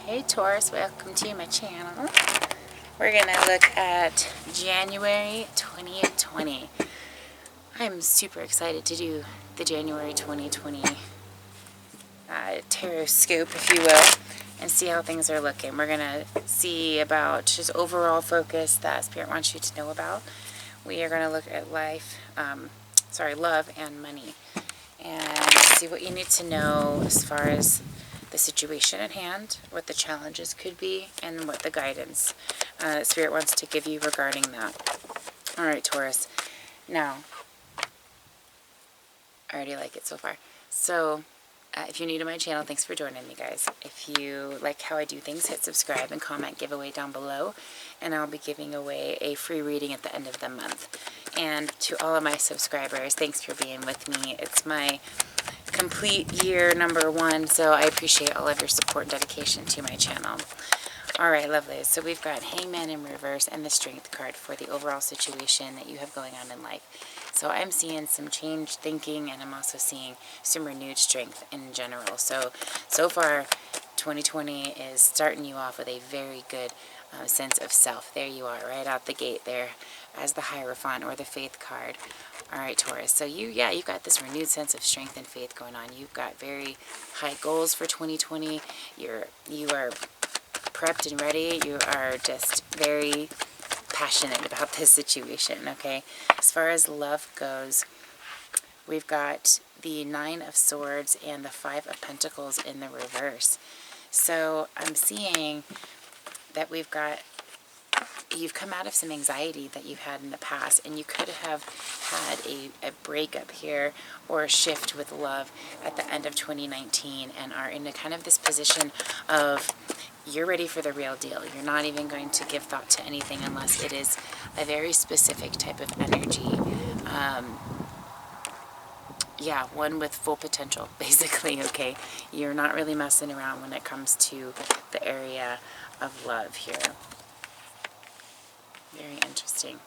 Hey Taurus, welcome to my channel. We're going to look at January 2020. I'm super excited to do the January 2020 tarot scoop, if you will, and see how things are looking. We're going to see about just overall focus that Spirit wants you to know about. We are going to look at love and money, and see what you need to know as far as the situation at hand, what the challenges could be, and what the guidance Spirit wants to give you regarding that. Alright, Taurus. Now, I already like it so far. So, if you're new to my channel, thanks for joining me, guys. If you like how I do things, hit subscribe and comment giveaway down below. And I'll be giving away a free reading at the end of the month. And to all of my subscribers, thanks for being with me. It's my complete year #1, so I appreciate all of your support and dedication to my channel. Alright, lovely. So we've got Hangman in reverse and the Strength card for the overall situation that you have going on in life. So I'm seeing some changed thinking, and I'm also seeing some renewed strength in general. So far, 2020 is starting you off with a very good sense of self. There you are, right out the gate there as the Hierophant or the Faith card. Alright, Taurus, so you've got this renewed sense of strength and faith going on. You've got very high goals for 2020. You are prepped and ready. You are just very passionate about this situation, okay? As far as love goes, we've got the 9 of Swords and the 5 of Pentacles in the reverse. So I'm seeing that you've come out of some anxiety that you've had in the past, and you could have had a breakup here or a shift with love at the end of 2019 and are in a kind of this position of you're ready for the real deal. You're not even going to give thought to anything unless it is a very specific type of energy. One with full potential, basically, okay? You're not really messing around when it comes to the area of love here. Very interesting.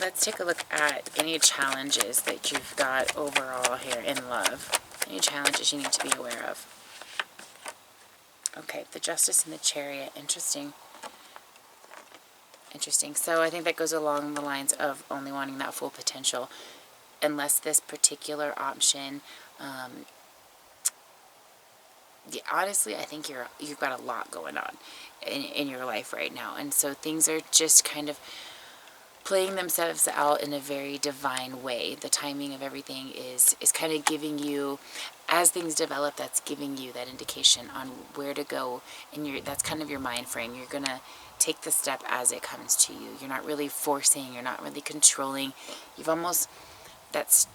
Let's take a look at any challenges that you've got overall here in love. Any challenges you need to be aware of. Okay, the Justice and the Chariot. Interesting. Interesting. So I think that goes along the lines of only wanting that full potential. Unless this particular option, honestly, I think you've got a lot going on in your life right now. And so things are just kind of playing themselves out in a very divine way. The timing of everything is kind of giving you, as things develop, that's giving you that indication on where to go, and that's kind of your mind frame. You're gonna take the step as it comes to you. You're not really forcing, you're not really controlling. You've almost, that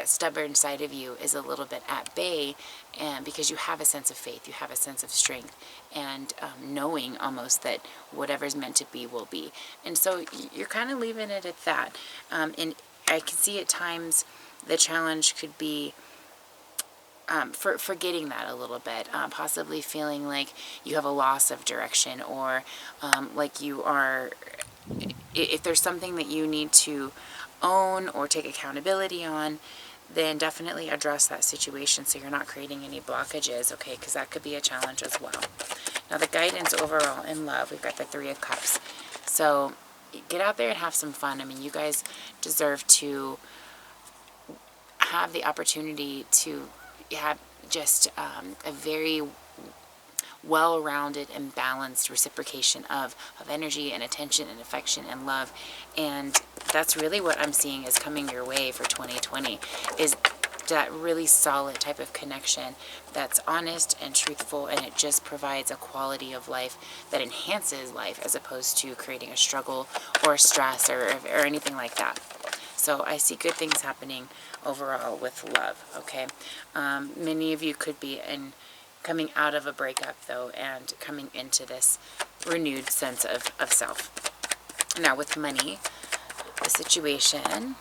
stubborn side of you is a little bit at bay, and because you have a sense of faith, you have a sense of strength, and knowing almost that whatever's meant to be will be. And so you're kind of leaving it at that. And I can see at times the challenge could be forgetting that a little bit, possibly feeling like you have a loss of direction, or like you are, if there's something that you need to own or take accountability on, then definitely address that situation so you're not creating any blockages, okay, because that could be a challenge as well. Now, the guidance overall in love, we've got the 3 of Cups. So get out there and have some fun. I mean, you guys deserve to have the opportunity to have just a very well-rounded and balanced reciprocation of energy and attention and affection and love. And that's really what I'm seeing is coming your way for 2020, is that really solid type of connection that's honest and truthful, and it just provides a quality of life that enhances life as opposed to creating a struggle or stress or anything like that. So I see good things happening overall with love, okay? Many of you could be coming out of a breakup, though, and coming into this renewed sense of self. Now, with money, the situation,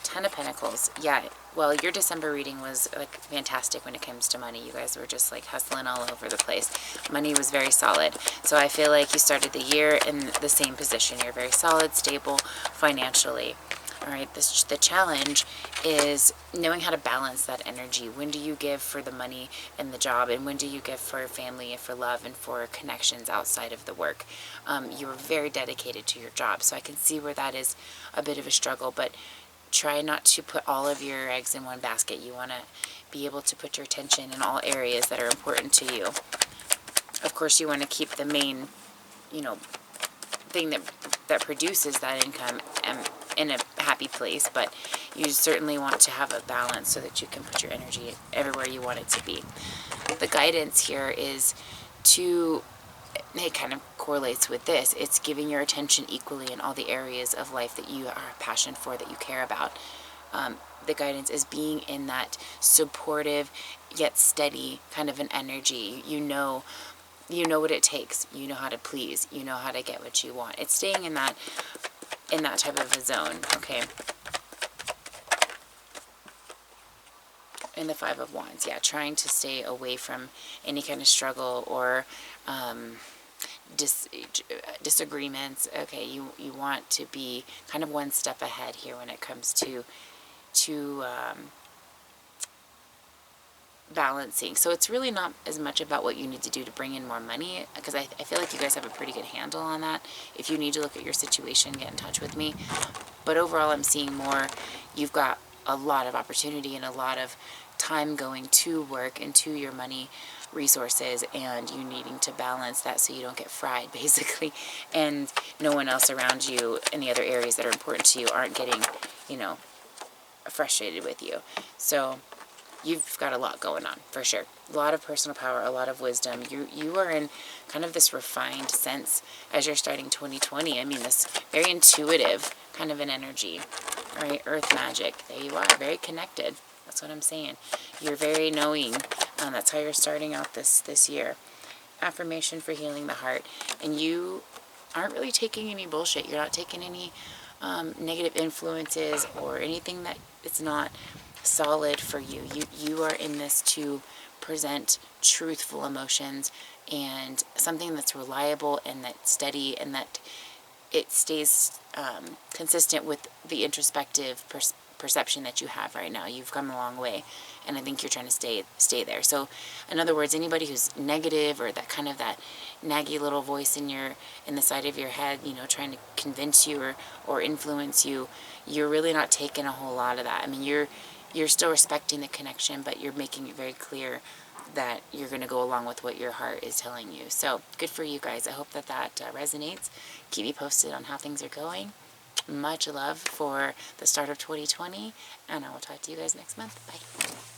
10 of Pentacles. Yeah, well, your December reading was like fantastic when it comes to money. You guys were just like hustling all over the place. Money was very solid. So I feel like you started the year in the same position. You're very solid, stable financially. All right, the challenge is knowing how to balance that energy. When do you give for the money and the job, and when do you give for family and for love and for connections outside of the work? You're very dedicated to your job, so I can see where that is a bit of a struggle, but try not to put all of your eggs in one basket. You want to be able to put your attention in all areas that are important to you. Of course, you want to keep the main, thing that produces that income in a happy place, but you certainly want to have a balance so that you can put your energy everywhere you want it to be. The guidance here is it kind of correlates with this. It's giving your attention equally in all the areas of life that you are passionate for, that you care about. The guidance is being in that supportive yet steady kind of an energy. You know what it takes. You know how to please. You know how to get what you want. It's staying in that type of a zone, okay? In the Five of Wands, yeah, trying to stay away from any kind of struggle or disagreements. Okay, you want to be kind of one step ahead here when it comes to balancing. So it's really not as much about what you need to do to bring in more money, because I feel like you guys have a pretty good handle on that. If you need to look at your situation, get in touch with me. But overall, I'm seeing more, you've got a lot of opportunity and a lot of time going to work and to your money resources, and you needing to balance that so you don't get fried, basically, and no one else around you in the other areas that are important to you aren't getting, frustrated with you. So you've got a lot going on, for sure. A lot of personal power, a lot of wisdom. You are in kind of this refined sense as you're starting 2020. I mean, this very intuitive kind of an energy, all right? Earth magic. There you are, very connected. That's what I'm saying. You're very knowing. That's how you're starting out this year. Affirmation for healing the heart. And you aren't really taking any bullshit. You're not taking any negative influences or anything that it's not solid for you. You are in this to present truthful emotions and something that's reliable and that's steady and that it stays consistent with the introspective perception that you have right now. You've come a long way, and I think you're trying to stay there. So in other words, anybody who's negative or that kind of that naggy little voice in the side of your head, trying to convince you or influence you, you're really not taking a whole lot of that. I mean, you're still respecting the connection, but you're making it very clear that you're going to go along with what your heart is telling you. So good for you guys. I hope that resonates. Keep me posted on how things are going. Much love for the start of 2020, and I will talk to you guys next month. Bye.